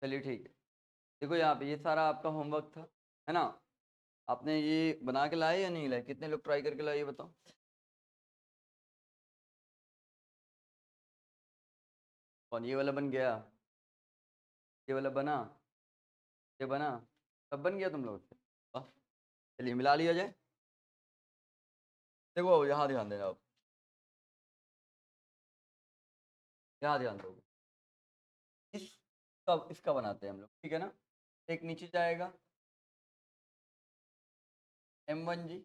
चलिए ठीक है। देखो यहाँ पे ये सारा आपका होमवर्क था, है ना? आपने ये बना के लाए या नहीं लाए? कितने लोग ट्राई करके लाए ये बताओ? कौन ये वाला बन गया? ये वाला बना? ये बना? सब बन गया तुम लोग से? वाह! चलिए मिला लिया जाए। देखो यहाँ ध्यान देना आप, यहाँ ध्यान दोगे। इसका बनाते हैं हम लोग, ठीक है ना? एक नीचे जाएगा M1G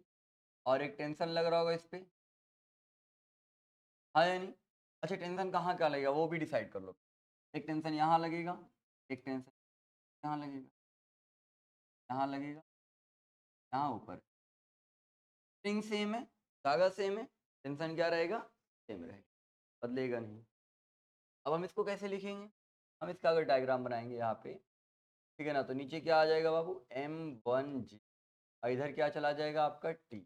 और एक टेंशन लग रहा होगा इस पे, हाँ या नहीं? अच्छा टेंशन कहाँ क्या लगेगा वो भी डिसाइड कर लो। एक टेंशन यहाँ लगेगा, एक टेंशन यहाँ लगेगा, यहाँ लगेगा, यहाँ ऊपर। स्ट्रिंग सेम है, धागा सेम है, टेंशन क्या रहेगा? सेम रहेगा, बदलेगा नहीं। अब हम इसको कैसे लिखेंगे? हम इसका अगर डायग्राम बनाएंगे यहाँ पे, ठीक है ना? तो नीचे क्या आ जाएगा बाबू? M1G और इधर क्या चला जाएगा आपका T।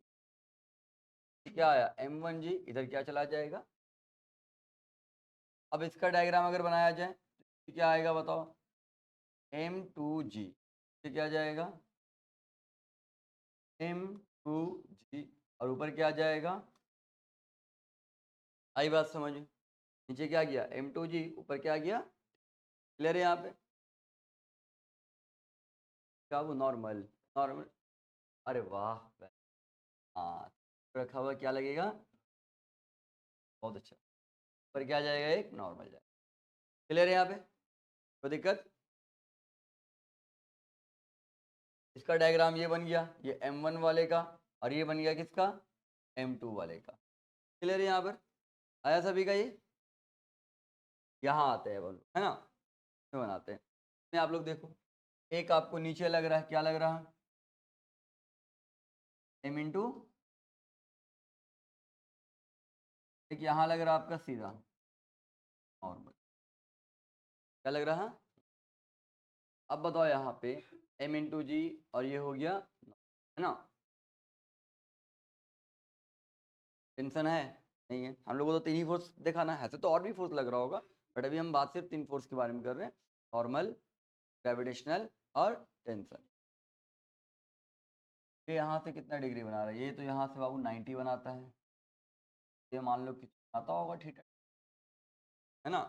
क्या आया? M1G, इधर क्या चला जाएगा? अब इसका डायग्राम अगर बनाया जाए तो क्या आएगा बताओ? M2G, ये क्या जाएगा? M2G और ऊपर क्या जाएगा? आई बात समझ में? नीचे क्या गया? M2G, ऊपर क्या गया? क्लियर है यहाँ पे? क्या वो नॉर्मल? नॉर्मल, अरे वाह! हाँ, रखा हुआ क्या लगेगा? बहुत अच्छा। ऊपर क्या जाएगा? एक नॉर्मल जाएगा। क्लियर है यहाँ पे? कोई दिक्कत? इसका डायग्राम ये बन गया, ये M1 वाले का, और ये बन गया किसका? M2 वाले का। क्लियर है यहाँ पर? आया सभी का ये? यहाँ आते हैं बोलो, है ना? इसमें बनाते हैं। इसमें आप लोग देखो, एक आपको नीचे लग रहा है, क्या लग रहा है? M इंटू, एक यहाँ लग रहा है आपका सीधा नॉर्मल, क्या लग रहा है? अब बताओ यहाँ पे M इंटू जी और ये हो गया, है ना? टेंशन है? नहीं है। हम लोगों को तो तीन ही फोर्स दिखाना है, ऐसे तो और भी फोर्स लग रहा होगा, बट अभी हम बात सिर्फ तीन फोर्स के बारे में कर रहे हैं, नॉर्मल, ग्रेविटेशनल और टेंशन। ये यहाँ से कितना डिग्री बना रहा है? ये तो यहाँ से बाबू 90 बनाता है, ये मान लो कि आता होगा, ठीक है ना?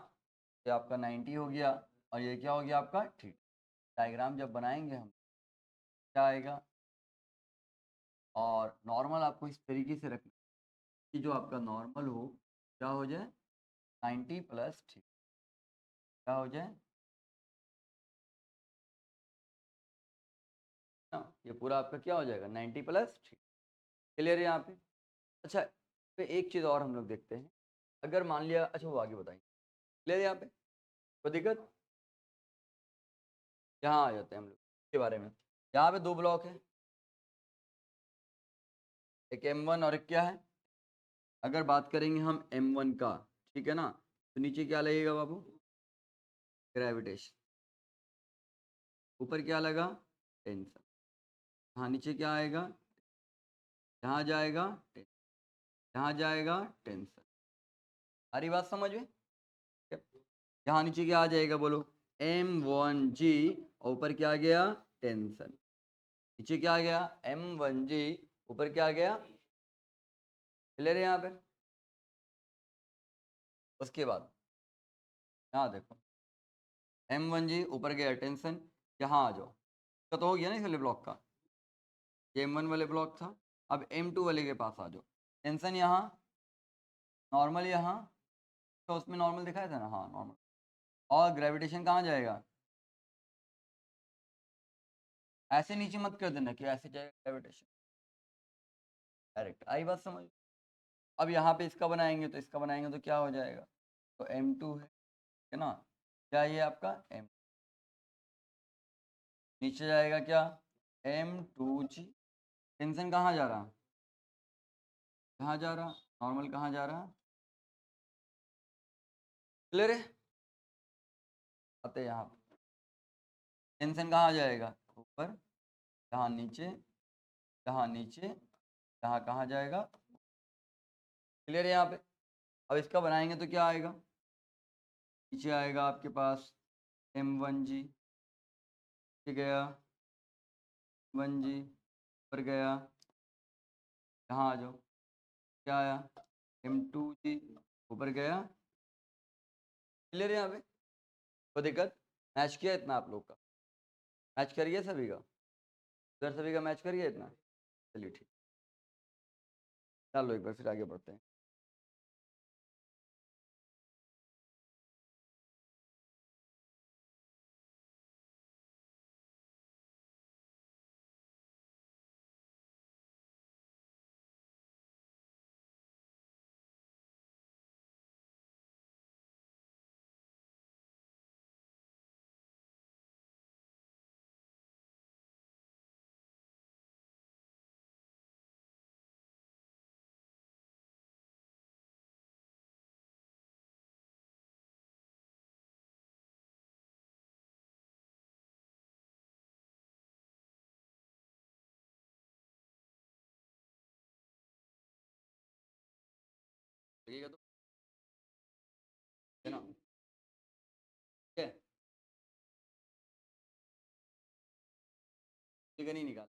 ये आपका 90 हो गया और ये क्या हो गया आपका? ठीक। डायग्राम जब बनाएंगे हम, क्या आएगा? और नॉर्मल आपको इस तरीके से रखना कि जो आपका नॉर्मल हो क्या हो जाए? 90 प्लस ठीक, क्या हो जाए ना? ये पूरा आपका क्या हो जाएगा? 90 प्लस ठीक। क्लियर है यहाँ पे? अच्छा, पे एक चीज़ और हम लोग देखते हैं, अगर मान लिया, अच्छा वो आगे बताएंगे। क्लियर है यहाँ पे? कोई दिक्कत? यहाँ आ जाते हैं हम लोग के बारे में। यहाँ पे दो ब्लॉक है, एक M1 और एक क्या है? अगर बात करेंगे हम M1 का, ठीक है ना? तो नीचे क्या लगेगा बाबू? ग्रेविटेशन। ऊपर क्या लगा? टेंशन। हाँ नीचे क्या आएगा? यहाँ जाएगा टेंशन, यहाँ जाएगा टेंशन। सारी बात समझ में? यहाँ नीचे क्या आ जाएगा बोलो? M1G और ऊपर क्या आ गया? टेंशन। नीचे क्या आ गया? M1G, ऊपर क्या आ गया? क्लियर है यहाँ पे? उसके बाद यहाँ देखो, M1G ऊपर गया टेंशन, यहाँ आ जाओ। इसका तो हो गया ना इस वाले ब्लॉक का, ये M1 वाले ब्लॉक था। अब M2 वाले के पास आ जाओ, टेंशन यहाँ, नॉर्मल यहाँ, तो उसमें नॉर्मल दिखाया था ना? हाँ नॉर्मल। और ग्रेविटेशन कहाँ जाएगा? ऐसे नीचे मत कर देना कि ऐसे जाएगा ग्रेविटेशन, डायरेक्ट। आई बात समझ? अब यहाँ पे इसका बनाएंगे तो इसका बनाएंगे तो क्या हो जाएगा? तो M2 है ना? क्या ये आपका M, नीचे जाएगा क्या? M2G। टेंशन कहाँ जा रहा? कहाँ जा रहा? नॉर्मल कहाँ जा रहा? क्लियर है? आते यहाँ पे टेंशन कहाँ जाएगा? ऊपर, यहाँ नीचे, यहाँ नीचे, यहाँ कहाँ जाएगा? क्लियर है यहाँ पे? अब इसका बनाएंगे तो क्या आएगा? नीचे आएगा आपके पास M1G, ये गया 1G, ऊपर गया, यहाँ आ जाओ, क्या आया M2G, ऊपर गया, क्लियर है यहाँ पे, कोई दिक्कत? मैच किया इतना आप लोग का, मैच करिए सभी का, इधर सभी का मैच करिए इतना, चलिए ठीक, चलो एक बार फिर आगे बढ़ते हैं। लगेगा तो है ना, ठीक है, ठीक है, नहीं निकाल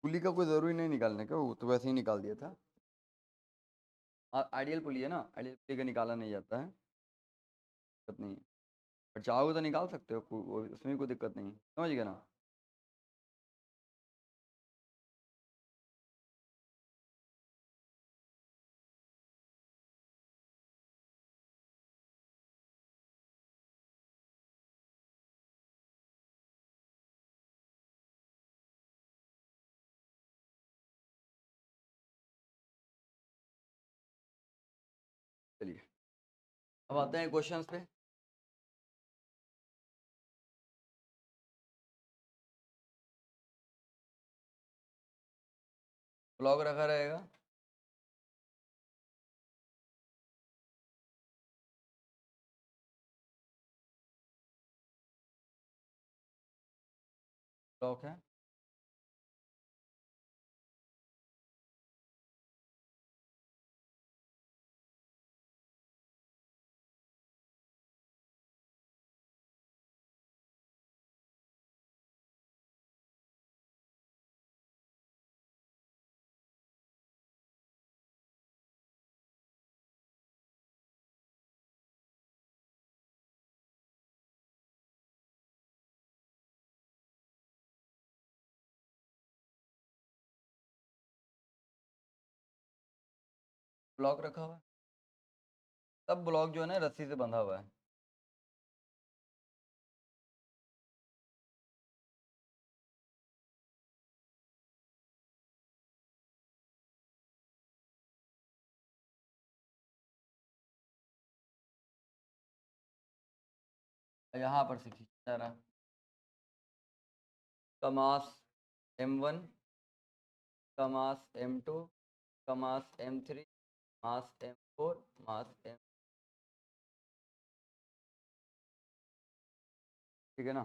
पुली का कोई ज़रूरी नहीं निकालने का, वो तो वैसे ही निकाल दिया था, आइडियल पुली है ना, आइडियल पुली का निकाला नहीं जाता है, दिक्कत नहीं है, पर चाहोगे तो निकाल सकते हो, उसमें कोई दिक्कत नहीं है, समझ गए ना। चलिए अब आते हैं क्वेश्चंस पे। ब्लॉग रखा रहेगा, ब्लॉक है, ब्लॉक रखा हुआ है, सब ब्लॉक जो है ना रस्सी से बंधा हुआ है, यहाँ पर से खींचा जा रहा है, का मास M1, का मास M2, का मास M3, मास M4, मास M, ठीक है ना।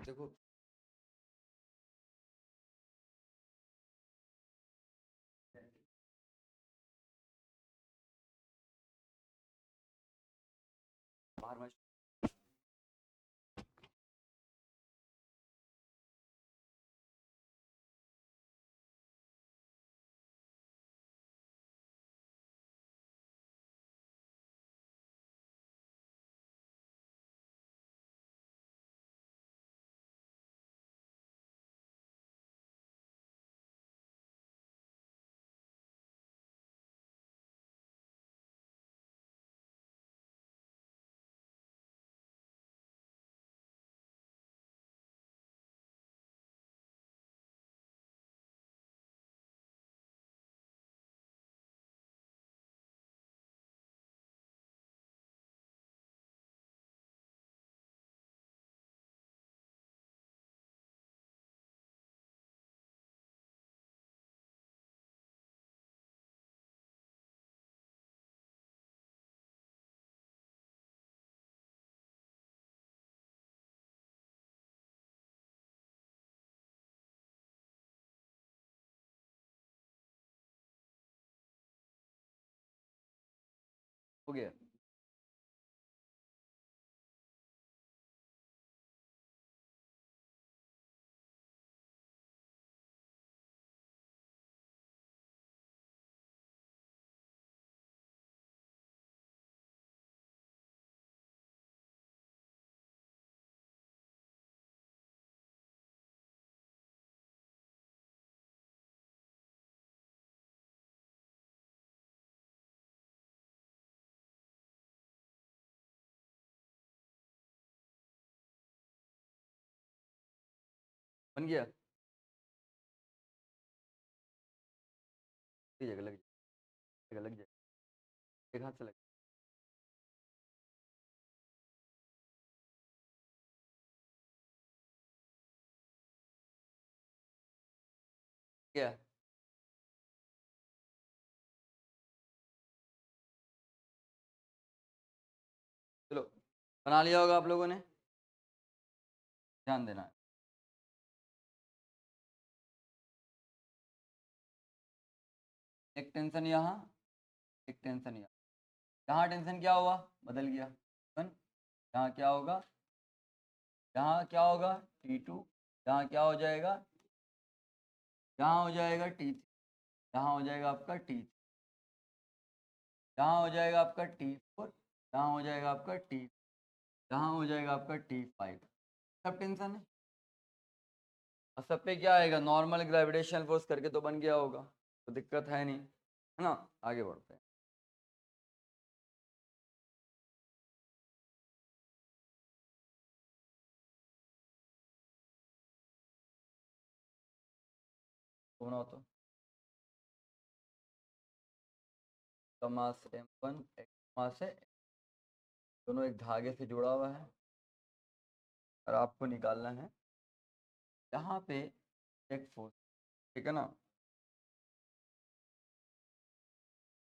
देखो बाहर में हो गया। बन गया। लग जाएगा, लग जाएगा, लग जाएगा। एक हाथ से लग गया। चलो, बना लिया होगा आप लोगों ने, ध्यान देना है। एक टेंशन यहाँ, एक टेंशन यहाँ। यहाँ टेंशन क्या हुआ, बदल गया। यहाँ क्या होगा, यहाँ क्या होगा T2। यहाँ क्या हो जाएगा, यहाँ हो जाएगा T3। यहाँ हो जाएगा आपका T3। यहाँ हो जाएगा आपका T4। यहाँ हो जाएगा आपका T। यहाँ हो जाएगा आपका T5। सब टेंशन है। और सब पे क्या आएगा, नॉर्मल ग्रेविटेशनल फोर्स करके तो बन गया होगा, तो दिक्कत है नहीं, है ना। आगे बढ़ते हैं। तो बनाओ तो, मास M1 मास है, दोनों एक धागे से जुड़ा हुआ है और आपको निकालना है यहाँ पे एक फोर्स, ठीक है ना।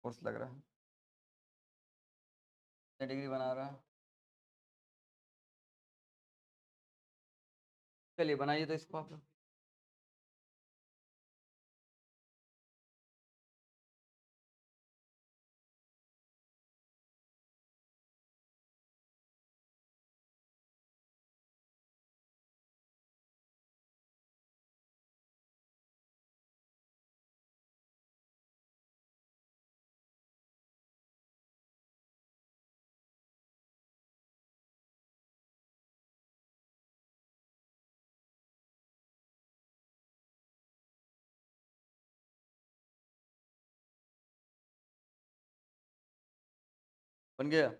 फोर्स लग रहा है, कितने डिग्री बना रहा है। चलिए बनाइए तो इसको आप लोग। बन गया।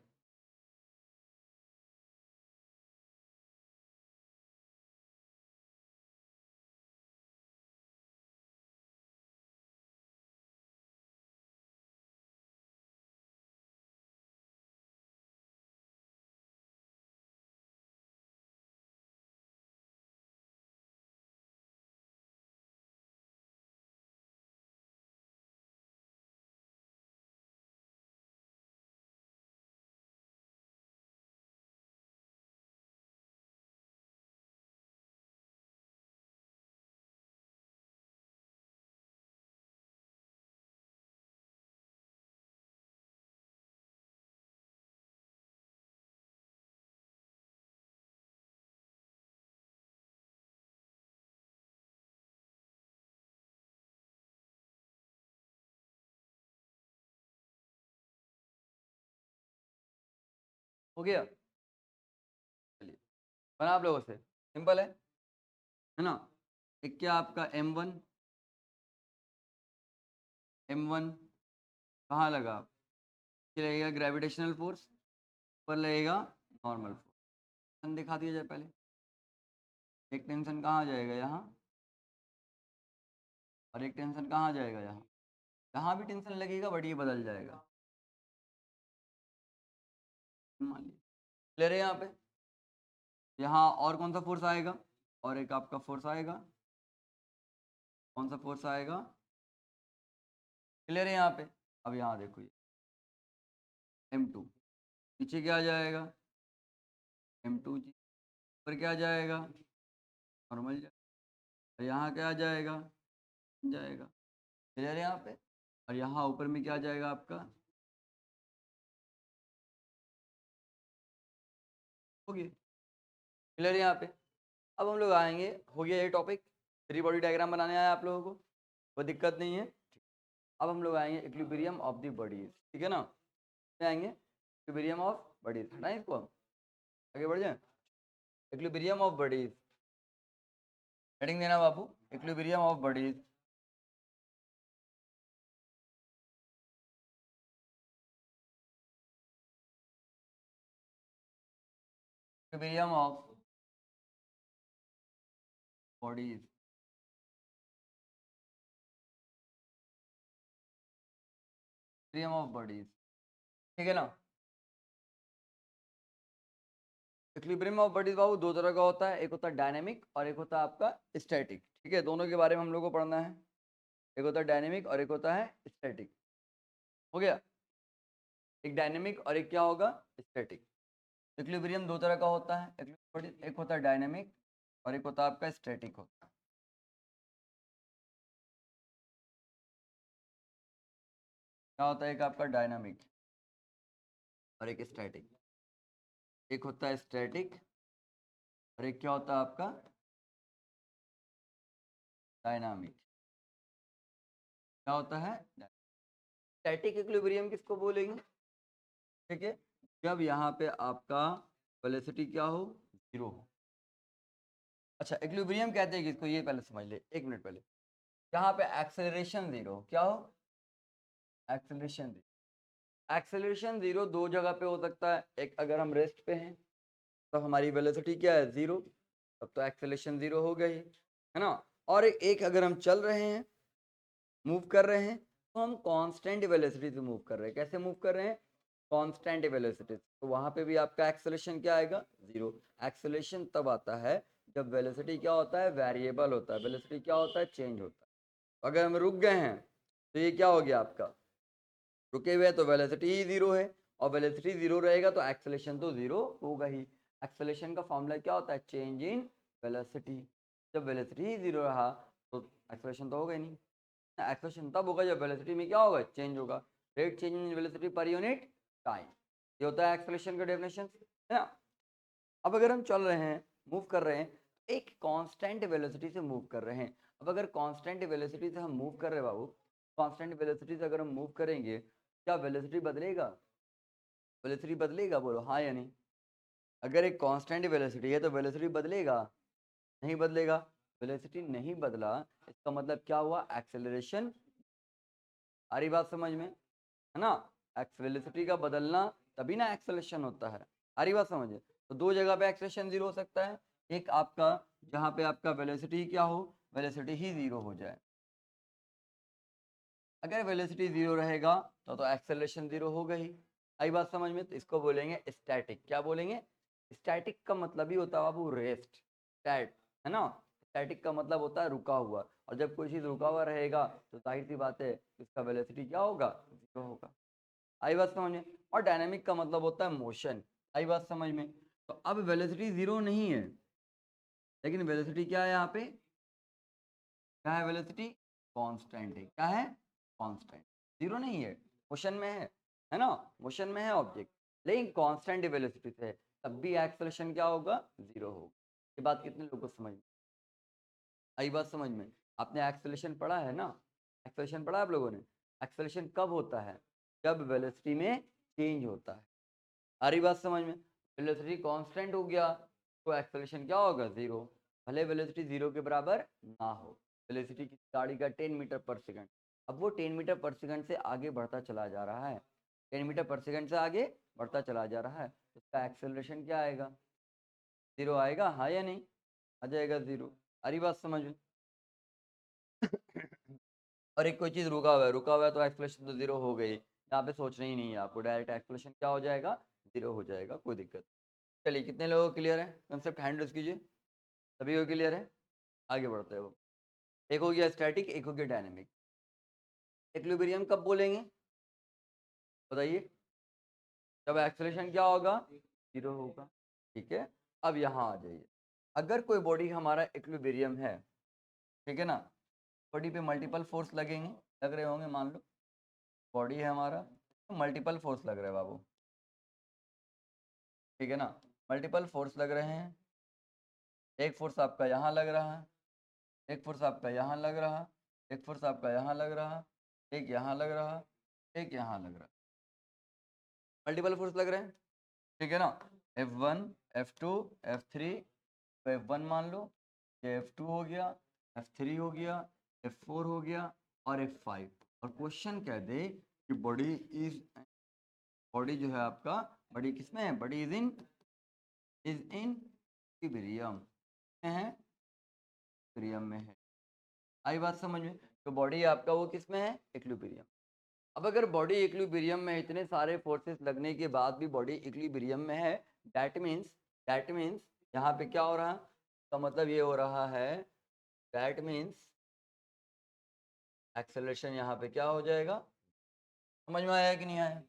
हो गया। चलिए, बना आप लोगों से, सिंपल है ना। एक क्या आपका M1, M1 कहाँ लगा, लगेगा ग्रेविटेशनल फोर्स, पर लगेगा नॉर्मल फोर्स। दिखा दिया जाए पहले। एक टेंशन कहाँ जाएगा, यहाँ, और एक टेंशन कहाँ जाएगा, यहाँ। यहाँ भी टेंशन लगेगा बट ये बदल जाएगा, मान लीजिए। क्लियर है यहाँ पे। यहाँ और कौन सा फोर्स आएगा, और एक आपका फोर्स आएगा, कौन सा फोर्स आएगा। क्लियर है यहाँ पे। अब यहाँ देखो ये M2, नीचे क्या जाएगा, M2 जी, ऊपर क्या जाएगा, नॉर्मल जाएगा। और यहाँ क्या जाएगा, जाएगा। क्लियर है यहाँ पे। और यहाँ ऊपर में क्या जाएगा आपका, होगी। क्लियर यहाँ पे। अब हम लोग आएंगे, हो गया ये टॉपिक, फ्री बॉडी डायग्राम बनाने आया आप लोगों को, कोई दिक्कत नहीं है। अब हम लोग आएंगे इक्विलिब्रियम ऑफ द बॉडीज, ठीक है ना, आएंगे इक्विलिब्रियम ऑफ बॉडीज, हटाएं इसको, हम आगे बढ़ जाए। इक्विलिब्रियम ऑफ बॉडीज, हेडिंग देना बाबू, equilibrium of bodies. Equilibrium of bodies, equilibrium of bodies, ठीक है ना। इक्विलिब्रियम ऑफ बॉडीज बाबू दो तरह का होता है, एक होता है डायनेमिक और एक होता है आपका स्टैटिक, ठीक है, दोनों के बारे में हम लोग को पढ़ना है। एक होता है डायनेमिक और एक होता है स्टैटिक, हो गया। एक डायनेमिक और एक क्या होगा, स्टैटिक। इक्विलिब्रियम दो तरह का होता है, एक होता है डायनेमिक और एक होता है आपका स्टैटिक होता है। क्या होता है, एक आपका डायनामिक और एक स्टैटिक। एक होता है स्टैटिक और एक क्या होता है आपका डायनामिक। क्या होता है, स्टैटिक इक्विलिब्रियम किसको बोलेंगे, ठीक है, जब यहाँ पे आपका वेलोसिटी क्या हो, जीरो हो। अच्छा, इक्विलिब्रियम कहते हैं किसको, ये पहले समझ ले, एक मिनट पहले। यहाँ पे एक्सेलरेशन जीरो, क्या हो, एक्सेलरेशन जीरो। एक्सेलरेशन जीरो दो जगह पे हो सकता है, एक अगर हम रेस्ट पे हैं तो हमारी वेलोसिटी क्या है, जीरो, तब तो एक्सेलरेशन जीरो हो गई, है ना। और एक अगर हम चल रहे हैं, मूव कर रहे हैं, तो हम कांस्टेंट वेलोसिटी से मूव कर रहे हैं। कैसे मूव कर रहे हैं, कांस्टेंट वेलोसिटी, तो वहां पे भी आपका एक्सेलरेशन क्या आएगा, जीरो। एक्सेलरेशन तब आता है जब वेलोसिटी क्या होता है, वेरिएबल होता है, वेलोसिटी क्या होता है, चेंज होता है। अगर हम रुक गए हैं तो ये क्या हो गया आपका, रुके हुए तो वेलोसिटी ही जीरो है, और वेलोसिटी जीरो रहेगा तो एक्सेलरेशन तो जीरो होगा ही। एक्सेलरेशन का फॉर्मूला क्या होता है, चेंज इन वेलोसिटी। जब वेलोसिटी ही जीरो रहा तो एक्सेलरेशन तो होगा ही नहीं। एक्सेलरेशन तब होगा जब वेलोसिटी में क्या होगा, चेंज होगा, rate change in velocity per unit time. ये होता है एक्सेलरेशन का डेफिनेशन, है ना। अब अगर हम चल रहे हैं, मूव कर रहे हैं, एक कांस्टेंट वेलोसिटी से मूव कर रहे हैं। अब अगर कांस्टेंट वेलोसिटी से हम मूव कर रहे हैं बाबू, कांस्टेंट वेलोसिटी से अगर हम मूव करेंगे, क्या वेलोसिटी बदलेगा, वेलोसिटी बदलेगा, बोलो हाँ या नहीं। अगर एक कांस्टेंट वेलोसिटी है तो वेलोसिटी बदलेगा, नहीं बदलेगा। वेलोसिटी नहीं बदला, इसका मतलब क्या हुआ, एक्सेलरेशन। आ रही बात समझ में, है ना। वेलोसिटी का बदलना तभी ना एक्सेलरेशन होता है। आ रही बात समझ में। तो दो जगह पे एक्सेलरेशन जीरो हो सकता है, एक आपका जहाँ पे आपका वेलोसिटी क्या हो, वेलोसिटी ही जीरो हो जाए। अगर वेलोसिटी जीरो रहेगा तो एक्सेलरेशन जीरो होगा ही। आई बात समझ में। तो इसको बोलेंगे स्टैटिक। क्या बोलेंगे, स्टैटिक का मतलब ही होता है बाबू रेस्ट, स्टैट, है ना। स्टैटिक का मतलब होता है रुका हुआ, और जब कोई चीज रुका हुआ रहेगा तो जाहिर सी बात है इसका वेलोसिटी क्या होगा, जीरो होगा। आई बात समझ में। और डायनामिक का मतलब होता है मोशन। आई बात समझ में। तो अब वेलोसिटी जीरो नहीं है, लेकिन वेलोसिटी क्या है यहाँ पे, क्या है वेलोसिटी, कांस्टेंट है। क्या है, कांस्टेंट, जीरो नहीं है, मोशन में है ना, मोशन में है ऑब्जेक्ट, लेकिन कांस्टेंट वेलोसिटी से है, तब भी एक्सेलरेशन क्या होगा, जीरो होगा। ये बात कितने लोगों को समझ में आई, बात समझ में। आपने एक्सेलरेशन पढ़ा है ना, एक्सेलरेशन पढ़ा है आप लोगों ने। एक्सेलरेशन कब होता है, जब वेलोसिटी में चेंज होता है। आ रही बात समझ में। वेलोसिटी कांस्टेंट हो गया तो एक्सेलरेशन क्या होगा, जीरो। भले वेलोसिटी जीरो के बराबर ना हो, वेलोसिटी की गाड़ी का 10 मीटर पर सेकंड, अब वो 10 मीटर पर सेकंड से आगे बढ़ता चला जा रहा है, 10 मीटर पर सेकंड से आगे बढ़ता चला जा रहा है, तो उसका एक्सेलरेशन क्या आएगा, जीरो आएगा, हाँ या नहीं, आ जाएगा जीरो। आ रही बात समझ में। और एक कोई चीज रुका हुआ है तो एक्सेलरेशन तो जीरो हो गई, यहाँ पे सोचना ही नहीं है आपको, डायरेक्ट एक्सेलरेशन क्या हो जाएगा, जीरो हो जाएगा, कोई दिक्कत नहीं। चलिए, कितने लोगों को क्लियर है कंसेप्ट, हैंड रेज कीजिए, सभी को क्लियर है। आगे बढ़ते हैं वो, एक हो गया स्टैटिक, एक हो गया डायनेमिक। इक्विलिब्रियम कब बोलेंगे, बताइए, जब एक्सेलरेशन क्या होगा, जीरो होगा, ठीक है। अब यहाँ आ जाइए, अगर कोई बॉडी हमारा इक्विलिब्रियम है, ठीक है ना, बॉडी पे मल्टीपल फोर्स लगेंगे, लग रहे होंगे, मान लो बॉडी है हमारा, तो मल्टीपल फोर्स लग रहा है बाबू, ठीक है ना, मल्टीपल फोर्स लग रहे हैं। एक फोर्स आपका यहाँ लग रहा है, एक फोर्स आपका यहाँ लग रहा, एक फोर्स आपका यहाँ लग रहा, एक यहाँ लग रहा, एक यहाँ लग रहा। मल्टीपल फोर्स लग रहे हैं, ठीक है ना। F1, F2, F3, तो F1 मान लो, ये F2 हो गया, F3 हो गया, F4 हो गया और F5। और क्वेश्चन कह दे कि बॉडी जो है आपका, बॉडी किसमें है? बॉडी इज इन इक्विलिब्रियम में है, इक्विलिब्रियम में है। आई बात समझ में? तो बॉडी आपका वो किस में है? इक्विलिब्रियम। अब अगर बॉडी इक्विलिब्रियम में, इतने सारे फोर्सेस लगने के बाद भी बॉडी इक्विलिब्रियम में है, दैट मीन्स यहाँ पे क्या हो रहा है? तो मतलब ये हो रहा है, दैट मीन्स एक्सेलरेशन यहाँ पे क्या हो जाएगा? समझ में आया कि नहीं आया?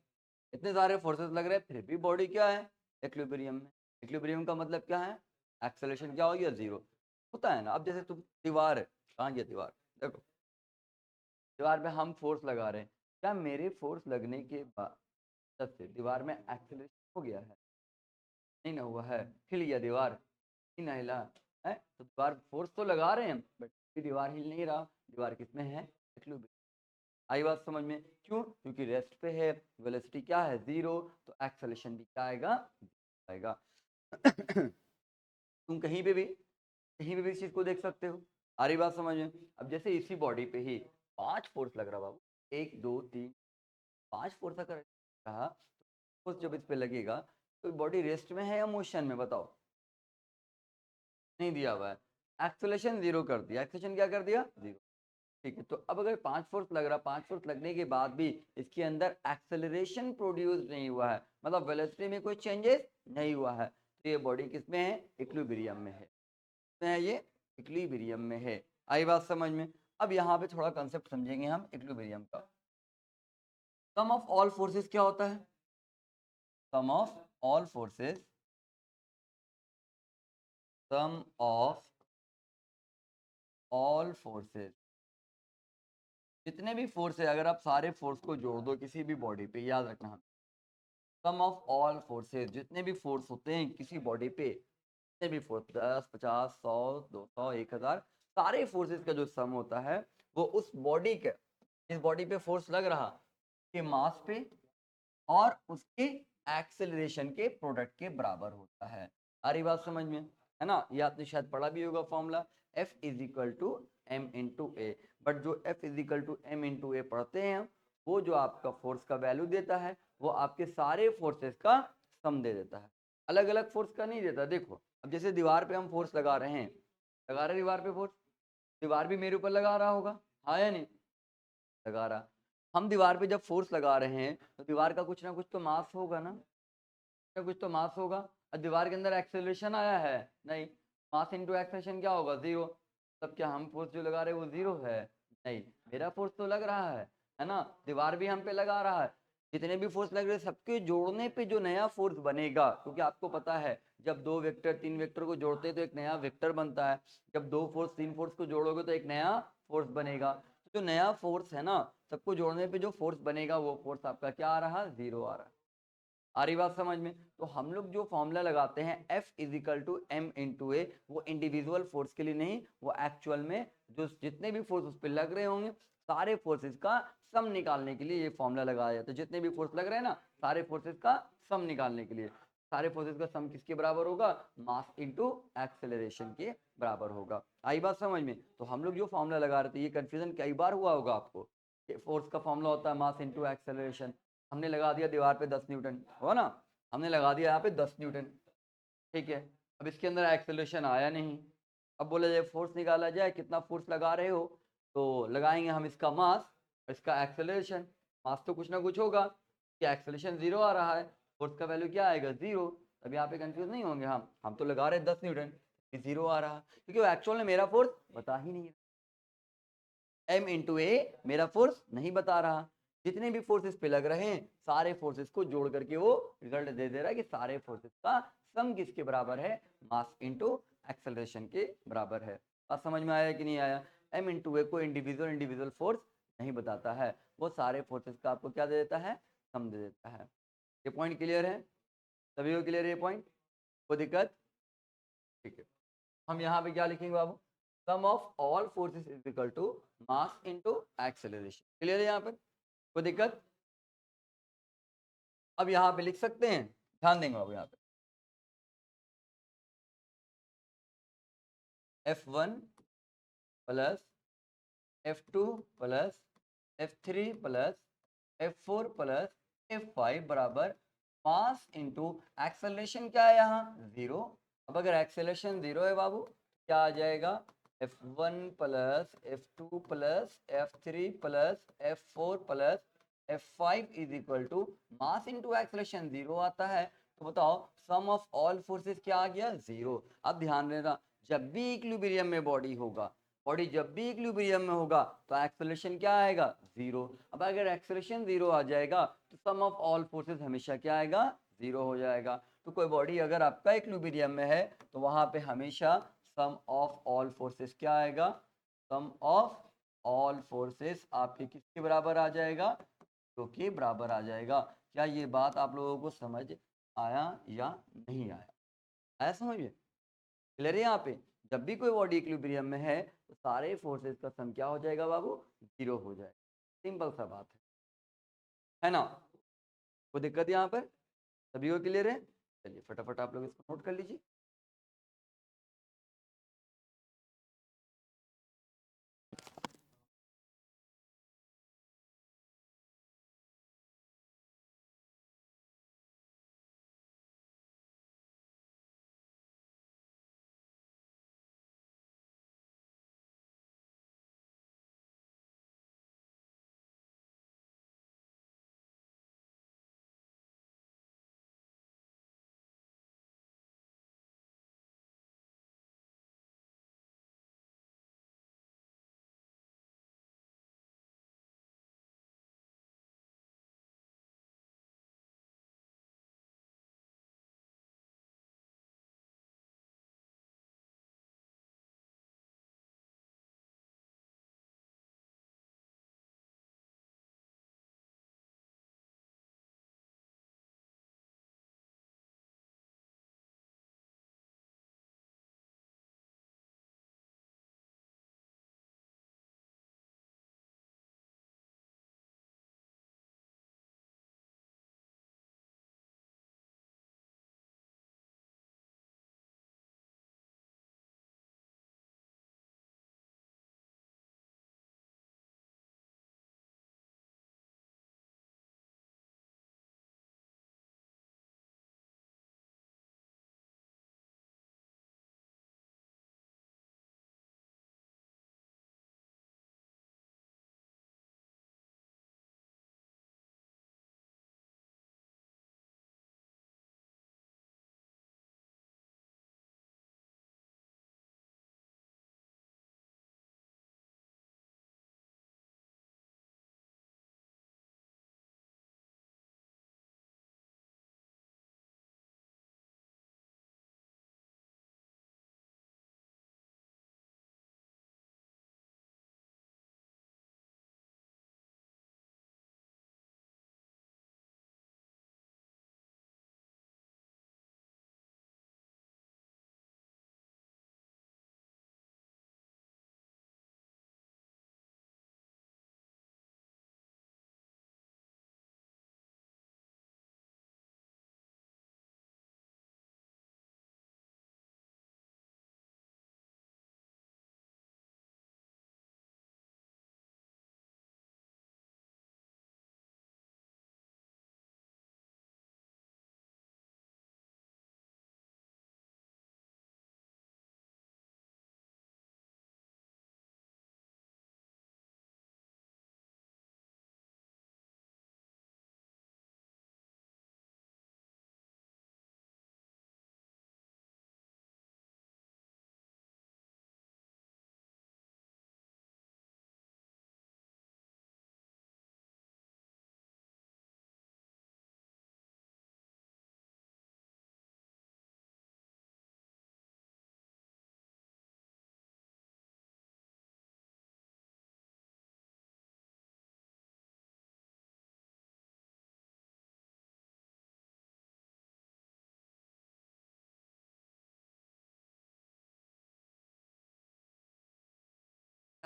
इतने सारे फोर्सेस लग रहे हैं फिर भी बॉडी क्या है? इक्विलिब्रियम में। इक्विलिब्रियम का मतलब क्या है? एक्सेलरेशन क्या हो गया? जीरो होता है ना। अब जैसे तुम दीवार है, कहाँ गया दीवार? देखो दीवार पे हम फोर्स लगा रहे हैं, क्या मेरे फोर्स लगने के बाद से दीवार में एक्सेलरेशन हो गया है? नहीं ना हुआ है। हिल गया दीवार? नहीं ना हिला है। तो दीवार फोर्स तो लगा रहे हैं बट दीवार हिल नहीं रहा। दीवार किसमें है? इक्विलिब्रियम। आई बात समझ में? क्यों? क्योंकि रेस्ट पे है, वेलोसिटी क्या है? जीरो, तो एक्सेलरेशन भी क्या आएगा? आएगा। तुम कहीं पे भी इस चीज को देख सकते हो। आ रही बात समझ में? अब जैसे इसी बॉडी पे ही 5 फोर्स लग रहा बाबू, 1 2 3 5 फोर्स अगर रहा, फोर्स जब इस पे लगेगा तो बॉडी रेस्ट में है या मोशन में? बताओ। नहीं दिया हुआ है, एक्सेलरेशन जीरो कर दिया। एक्सेलरेशन क्या कर दिया? जीरो। ठीक है, तो अब अगर 5 फोर्स लग रहा, 5 फोर्स लगने के बाद भी इसके अंदर एक्सेलरेशन प्रोड्यूस नहीं हुआ है, मतलब वेलोसिटी में कोई चेंजेस नहीं हुआ है, तो ये बॉडी किसमें है? इक्विलिब्रियम में है। तो ये इक्विलिब्रियम में है। आई बात समझ में? अब यहाँ पे थोड़ा कंसेप्ट समझेंगे हम इक्विलिब्रियम का। सम ऑफ ऑल फोर्सेस क्या होता है? Sum of all forces, sum of all forces, जितने भी फोर्स है, अगर आप सारे फोर्स को जोड़ दो किसी भी बॉडी पे, याद रखना, सम ऑफ ऑल फोर्सेस, जितने भी फोर्स होते हैं किसी बॉडी पे, जितने भी फोर्स 10 50 100 200 1000, सारे फोर्सेस का जो सम होता है वो उस बॉडी के, इस बॉडी पे फोर्स लग रहा के मास पे और उसके एक्सेलरेशन के प्रोडक्ट के बराबर होता है। आ रही बात समझ में? है ना। ये आपने शायद पढ़ा भी होगा formula, F is equal to M into A. But जो F is equal to M into A पढ़ते हैं वो जो आपका फोर्स का वैल्यू देता है वो आपके सारे फोर्सेस का सम दे देता है, अलग अलग फोर्स का नहीं देता। देखो अब जैसे दीवार पे हम फोर्स लगा रहे हैं, लगा रहे दीवार पे फोर्स, दीवार भी मेरे ऊपर लगा रहा होगा, हाँ या नहीं? लगा रहा। हम दीवार पे जब फोर्स लगा रहे हैं तो दीवार का कुछ ना कुछ तो मास होगा ना, कुछ तो मास होगा। और दीवार के अंदर एक्सेलरेशन आया है? नहीं। मास इंटू एक्सेलरेशन क्या होगा? जीरो। तब क्या हम फोर्स जो लगा रहे हैं वो जीरो है? नहीं, मेरा फोर्स तो लग रहा है ना। दीवार भी हम पे लगा रहा है। जितने भी फोर्स लग रहे हैं सबके जोड़ने पे जो नया फोर्स बनेगा, क्योंकि आपको पता है जब 2 वेक्टर 3 वेक्टर को जोड़ते हैं तो एक नया वेक्टर बनता है, जब 2 फोर्स 3 फोर्स को जोड़ोगे तो एक नया फोर्स बनेगा। तो जो नया फोर्स है ना, सबको जोड़ने पे जो फोर्स बनेगा वो फोर्स आपका क्या आ रहा? जीरो आ रहा है। आ रही बात समझ में? तो हम लोग जो फॉर्मूला लगाते हैं F is equal to M into A, वो इंडिविजुअल फोर्स के लिए नहीं, वो एक्चुअल में जो जितने भी फोर्स उस पर लग रहे होंगे सारे फोर्सेस का सम निकालने के लिए ये फॉर्मूला लगाया जाता है। जितने भी फोर्स लग रहे हैं ना सारे फोर्सेस का सम निकालने के लिए, सारे फोर्सेस का सम किसके बराबर होगा? मास इंटू एक्सेलरेशन के बराबर होगा। आई बात समझ में? तो हम लोग जो फॉर्मूला लगा रहे थे, ये कंफ्यूजन कई बार हुआ होगा आपको, फोर्स का फॉर्मूला होता है मास इंटू एक्सेलरेशन, हमने लगा दिया दीवार पे 10 न्यूटन, हो ना, हमने लगा दिया यहाँ पे 10 न्यूटन, ठीक है। अब इसके अंदर एक्सेलरेशन आया नहीं, अब बोला जाए फोर्स निकाला जाए, कितना फोर्स लगा रहे हो, तो लगाएंगे हम इसका मास, इसका एक्सेलरेशन। मास तो कुछ ना कुछ होगा कि एक्सेलरेशन जीरो आ रहा है, फोर्स का वैल्यू क्या आएगा? जीरो। अब यहाँ पे कंफ्यूज नहीं होंगे हम तो लगा रहे 10 न्यूटन, जीरो आ रहा क्योंकि वो एक्चुअल में मेरा फोर्स बता ही नहीं है। एम इंटू ए मेरा फोर्स नहीं बता रहा। जितने भी फोर्सेस पे लग रहे हैं सारे फोर्सेस को जोड़ करके वो रिजल्ट दे दे रहा है कि सारे फोर्सेस का सम किसके बराबर है? मास इंटू एक्सेलरेशन के बराबर है। बात समझ में आया कि नहीं आया? एम इंटू ए को इंडिविजुअल इंडिविजुअल फोर्स नहीं बताता है, वो सारे फोर्सेस का आपको क्या दे देता है? सम दे देता है। ये पॉइंट क्लियर है? सभी को क्लियर है ये पॉइंट? कोई दिक्कत? ठीक है, हम यहाँ पे क्या लिखेंगे बाबू? Sum of all forces is equal to mass into acceleration. Clear है यहाँ पर? कोई दिक्कत? अब यहाँ पे लिख सकते हैं, ध्यान देंगे बाबू यहाँ पे F1 plus F2 plus F3 plus F4 plus F5 बराबर मास इंटू एक्सेलरेशन क्या है यहाँ? 0। अब अगर एक्सेलरेशन 0 है बाबू, क्या आ जाएगा? F1 plus F2 plus F3 plus F4 plus F5 is equal to mass into acceleration 0 आता है। तो बताओ सम ऑफ ऑल फोर्सेस क्या आ गया? 0। अब ध्यान देना, जब भी इक्विलिब्रियम में बॉडी होगा, बॉडी जब भी इक्विलिब्रियम में होगा तो एक्सेलरेशन क्या आएगा? 0। अब अगर एक्सेलरेशन 0 आ जाएगा तो सम ऑफ ऑल फोर्सेस हमेशा क्या आएगा? 0 हो जाएगा। तो कोई बॉडी अगर आपका इक्विलिब्रियम में है तो वहां पे हमेशा सम ऑफ ऑल फोर्सेस क्या आएगा? सम ऑफ ऑल फोर्सेस आपके किसके बराबर आ जाएगा? जो कि बराबर आ जाएगा। क्या ये बात आप लोगों को समझ आया या नहीं आया? आया समझ में? क्लियर है? यहाँ पे जब भी कोई बॉडी इक्विलिब्रियम में है तो सारे फोर्सेस का सम क्या हो जाएगा बाबू? 0 हो जाएगा। सिंपल सा बात है ना? कोई दिक्कत यहाँ पर? सभी को क्लियर है? चलिए फटाफट आप लोग इसको नोट कर लीजिए।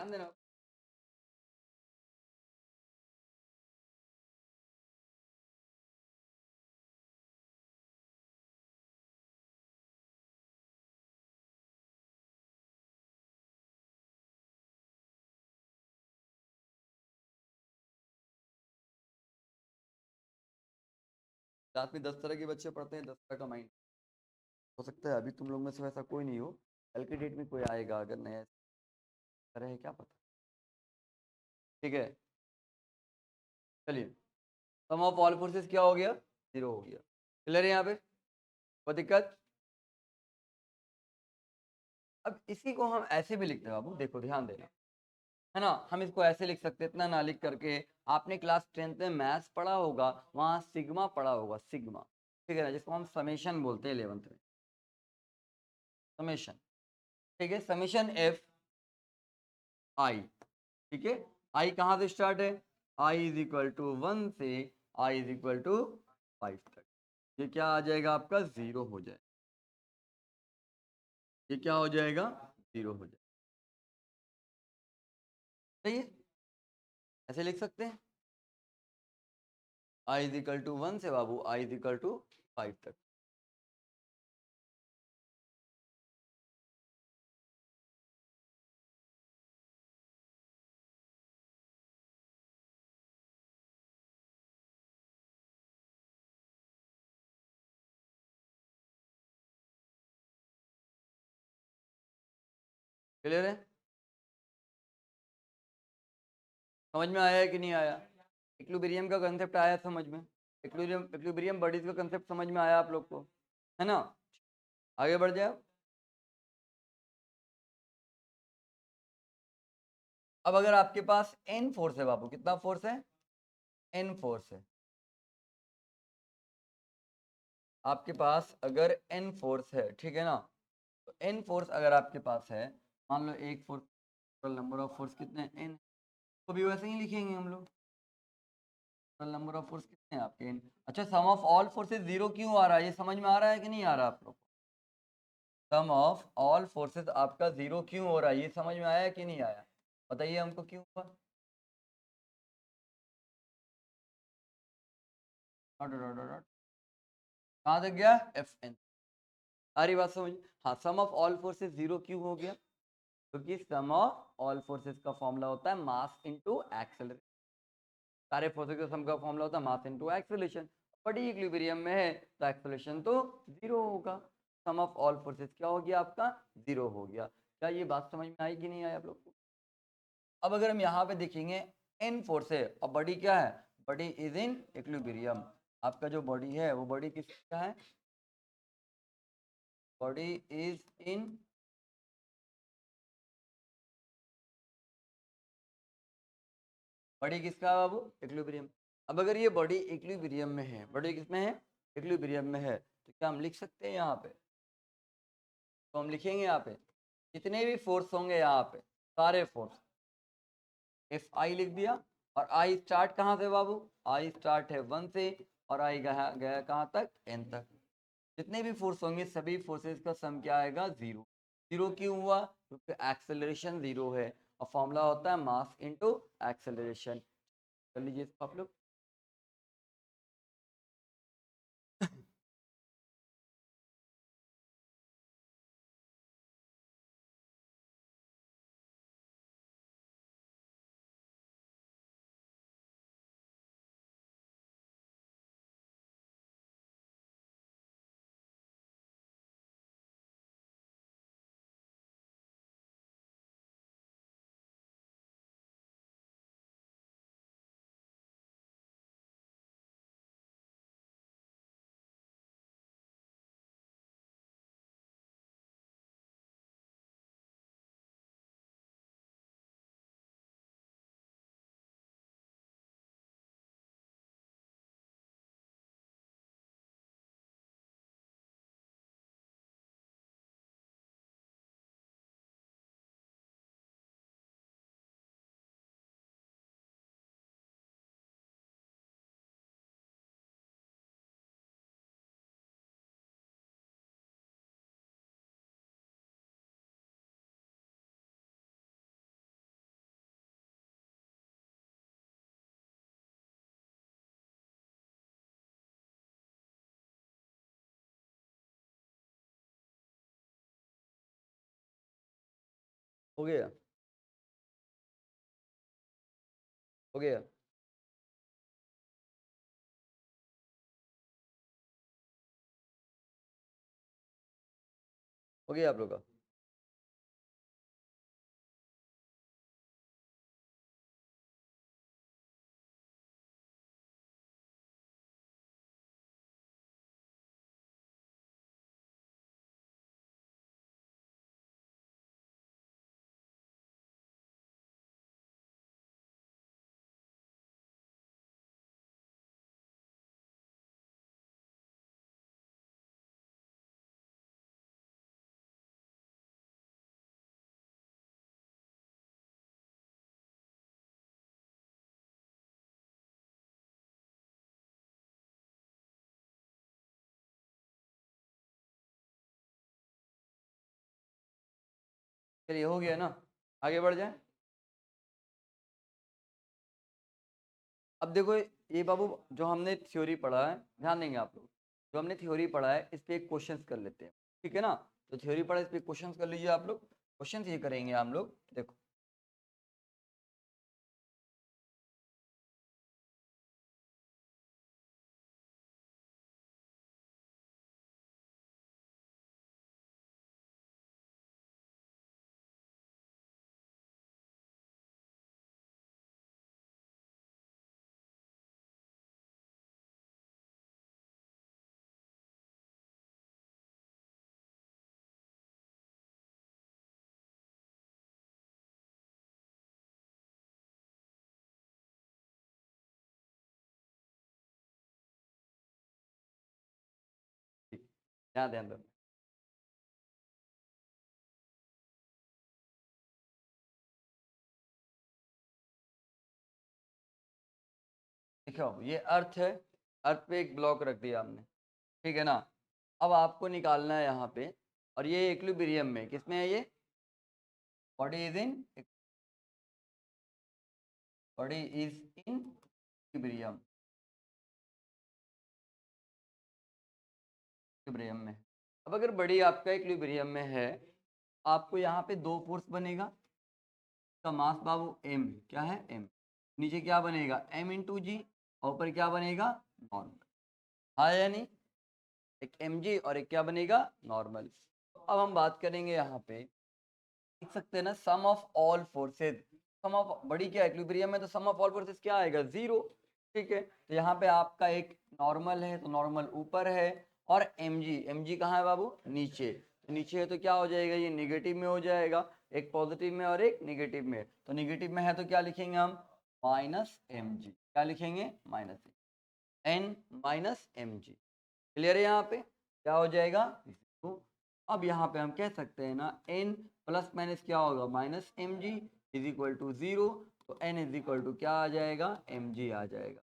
ध्यान देना। क्लास में 10 तरह के बच्चे पढ़ते हैं, 10 तरह का माइंड। हो सकता है अभी तुम लोग में से वैसा कोई नहीं हो, कल की डेट में कोई आएगा अगर नया तरह है, क्या पता। ठीक है, चलिए। सम ऑफ ऑल फोर्सेस क्या हो गया? 0 हो गया। क्लियर है यहाँ पे? कोई दिक्कत? अब इसी को हम ऐसे भी लिखते हैं बाबू, देखो ध्यान देना, है ना। हम इसको ऐसे लिख सकते हैं, इतना ना लिख करके। आपने क्लास 10th में मैथ्स पढ़ा होगा, वहां सिग्मा पढ़ा होगा, सिग्मा, ठीक है ना, जिसको हम समेशन बोलते हैं 11th में, समेशन। ठीक है, समेशन एफ आई। ठीक है, आई कहाँ से स्टार्ट है? आई इज इक्वल टू 1 से आई इज इक्वल टू 5 तक। ये क्या आ जाएगा आपका? 0 हो जाएगा। ये क्या हो जाएगा? 0 हो जाएगा। सही है, ऐसे लिख सकते हैं। आई इज इक्वल टू 1 से बाबू आई इज इक्वल टू 5 तक। क्लियर है? समझ में आया है कि नहीं आया? इक्विलिब्रियम का कंसेप्ट आया समझ में? इक्विलिब्रियम बॉडीज का कंसेप्ट समझ में आया आप लोग को, है ना? आगे बढ़ जाओ। अब अगर आपके पास n फोर्स है बाबू, कितना फोर्स है? n फोर्स है आपके पास। अगर n फोर्स है, ठीक है ना, तो n फोर्स अगर आपके पास है, मान लो एक force, total number of force कितने हैं? n। तो भी वैसे ही लिखेंगे हम लोग, टोटल नंबर ऑफ फोर्स कितने हैं आपके? n। अच्छा, सम ऑफ ऑल फोर्सेस 0 क्यों आ रहा है? ये समझ में आ रहा है कि नहीं आ रहा आप लोग? सम ऑफ ऑल फोर्सेस आपका 0 क्यों हो रहा है? ये समझ में आया कि नहीं आया? बताइए हमको क्यों हुआ? डॉट डॉट डॉट डॉट, कहाँ तक गया? F N. सारी बात समझ। हाँ, सम ऑफ ऑल फोर्सेस 0 क्यों हो गया? क्योंकि सम ऑफ ऑल फोर्सेस का फॉर्मूला होता है मास इनटू एक्सेलरेशन। सारे फोर्सेस का सम का फॉर्मूला होता है मास इनटू एक्सेलरेशन। बड़ी इक्विलिब्रियम में है तो एक्सेलरेशन तो 0 होगा। सम ऑफ ऑल फोर्सेस क्या हो गया आपका? 0 हो गया। क्या ये बात समझ में आई कि नहीं आई आप लोग को? अब अगर हम यहाँ पे देखेंगे, एन फोर्स है और बॉडी क्या है? Body is in equilibrium. आपका जो बॉडी है वो बॉडी किसका है? बॉडी इज इन, बॉडी किसका है बाबू? इक्विलिब्रियम। अब अगर ये बॉडी इक्विलिब्रियम में है, बॉडी किसमें है? इक्विलिब्रियम में है, तो क्या हम लिख सकते हैं यहाँ पे? तो हम लिखेंगे यहाँ पे जितने भी फोर्स होंगे यहाँ पे, सारे फोर्स, एफ आई लिख दिया। और आई स्टार्ट कहाँ से बाबू? आई स्टार्ट है 1 से और आई गया गया कहाँ तक? n तक। जितने भी फोर्स होंगे सभी फोर्सेस का सम क्या आएगा? 0। 0 क्यों हुआ? क्योंकि एक्सेलरेशन 0 है और फॉर्मूला होता है मास इनटू एक्सेलरेशन। कर लीजिए इसको आप लोग। हो गया, हो गया। हो गया आप लोग का? चलिए हो गया ना, आगे बढ़ जाए। अब देखो ये बाबू, जो हमने थ्योरी पढ़ा है, ध्यान देंगे आप लोग, जो हमने थ्योरी पढ़ा है इस पे एक क्वेश्चंस कर लेते हैं, ठीक है ना। तो थ्योरी पढ़ा, इस पे क्वेश्चंस कर लीजिए आप लोग। क्वेश्चंस ये करेंगे हम लोग, देखो ठीक, यहाँ ध्यान दो। देखो ये अर्थ है, अर्थ पे एक ब्लॉक रख दिया हमने, ठीक है ना। अब आपको निकालना है यहाँ पे, और ये इक्विलिब्रियम में, किसमें है ये? Body is in, body is in equilibrium, equilibrium में। अब अगर बॉडी आपका इक्विलिब्रियम में है, आपको यहाँ पे दो फोर्स बनेगा, का मास बाबू m, क्या है m, नीचे क्या बनेगा m इंटू जी, और ऊपर क्या बनेगा नॉर्मल, हाँ या नहीं? एक mg और एक क्या बनेगा नॉर्मल। अब हम बात करेंगे यहाँ पे, देख सकते हैं ना, sum of all forces, sum of बड़ी क्या इक्विलिब्रियम में, तो सम ऑफ ऑल फोर्सेज क्या आएगा जीरो, ठीक है। तो यहाँ पे आपका एक नॉर्मल है, तो नॉर्मल ऊपर है, और mg, mg कहाँ है बाबू? नीचे, तो नीचे है तो क्या हो जाएगा, ये निगेटिव में हो जाएगा, एक पॉजिटिव में और एक निगेटिव में। तो निगेटिव में है तो क्या लिखेंगे हम? माइनस mg, क्या लिखेंगे? Minus n minus mg। Clear है? यहाँ पे क्या हो जाएगा? जीरो। अब यहाँ पे हम कह सकते हैं ना, n प्लस माइनस क्या होगा? Minus M G is equal to zero. तो n इज इक्वल टू क्या आ जाएगा? mg आ जाएगा।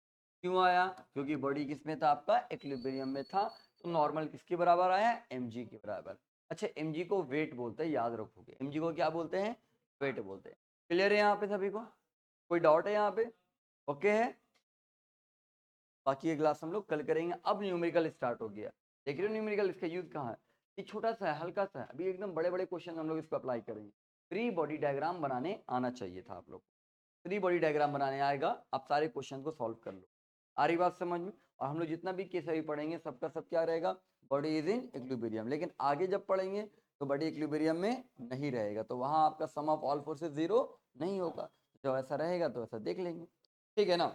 क्यों आया? क्योंकि बॉडी किस में था? आपका इक्विलिब्रियम में था। तो नॉर्मल किसके बराबर आया? mg के बराबर। अच्छा, mg को वेट बोलते हैं, याद रखोगे, mg को क्या बोलते हैं? वेट बोलते हैं। क्लियर है यहाँ पे सभी को? कोई डाउट है यहाँ पे? ओके है? बाकी ये क्लास हम लोग कल करेंगे। अब न्यूमेरिकल स्टार्ट हो गया, देख रहे हो न्यूमेरिकल, इसका यूज कहाँ है? ये छोटा सा है, हल्का सा है, अभी एकदम बड़े बड़े क्वेश्चन हम लोग इसको अप्लाई करेंगे। फ्री बॉडी डायग्राम बनाने आना चाहिए था आप लोग, फ्री बॉडी डायग्राम बनाने आएगा, आप सारे क्वेश्चन को सॉल्व कर लो। आ रही बात समझ में? और हम लोग जितना भी केस अभी पढ़ेंगे सबका सब क्या रहेगा? Body is in equilibrium. लेकिन आगे जब पढ़ेंगे तो बॉडी इक्विलिब्रियम में नहीं रहेगा, तो वहां आपका सम ऑफ ऑल फोर्सेस जीरो नहीं होगा। जब ऐसा रहेगा तो ऐसा देख लेंगे, ठीक है ना।